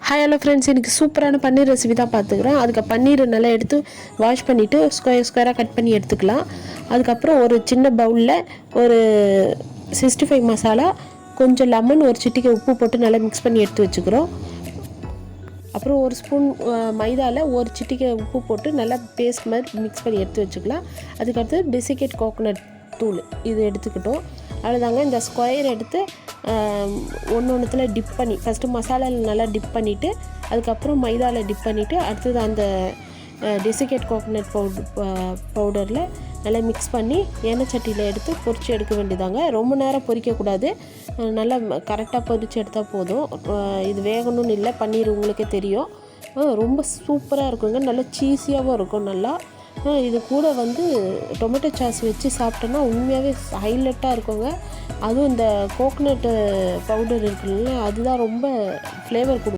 Hi hello friends, இன்றைக்கி சூப்பரான பன்னீர் recipe தான் பார்த்துக்கிறோம். அதுக்கு பன்னீர் நல்லா எடுத்து வாஷ் பண்ணிவிட்டு ஸ்கொயராக கட் பண்ணி எடுத்துக்கலாம். அதுக்கப்புறம் ஒரு சின்ன பவுலில் ஒரு 65 மசாலா, கொஞ்சம் லெமன், ஒரு சிட்டிகை உப்பு போட்டு நல்லா மிக்ஸ் பண்ணி எடுத்து வச்சுக்கிறோம். அப்புறம் ஒரு ஸ்பூன் மைதாவில் ஒரு சிட்டிகை உப்பு போட்டு நல்லா பேஸ்ட் மாதிரி மிக்ஸ் பண்ணி எடுத்து வச்சுக்கலாம். அதுக்கடுத்து டெசிகேட் கோகோனட் தூள் இது எடுத்துக்கிட்டோம். அவ்வளோதாங்க. இந்த ஸ்கொயர் எடுத்து ஒன்றுத்தில் டிப் பண்ணி ஃபஸ்ட்டு மசாலாவில் நல்லா டிப் பண்ணிவிட்டு அதுக்கப்புறம் மைதாவில் டிப் பண்ணிவிட்டு அடுத்தது அந்த டெசிகேட் கோகோனட் பவுடரில் நல்லா மிக்ஸ் பண்ணி எண்ணெய் சட்டியில் எடுத்து பொரித்து எடுக்க வேண்டியதாங்க. ரொம்ப நேரம் பொரிக்கக்கூடாது, நல்லா கரெக்டாக பொரித்து எடுத்தால் போதும். இது வேகணும்னு இல்லை, பன்னீர் உங்களுக்கே தெரியும். ரொம்ப சூப்பராக இருக்குங்க, நல்லா சீஸியாகவும் இருக்கும். நல்லா இது கூட டொமேட்டோ சாஸ் வச்சு சாப்பிட்டோன்னா உண்மையாகவே ஹைலைட்டாக இருக்குங்க. அதுவும் இந்த கோகோனட்டு பவுடர் இருக்குல்ல, அதுதான் ரொம்ப ஃப்ளேவர் கொடுக்கும்.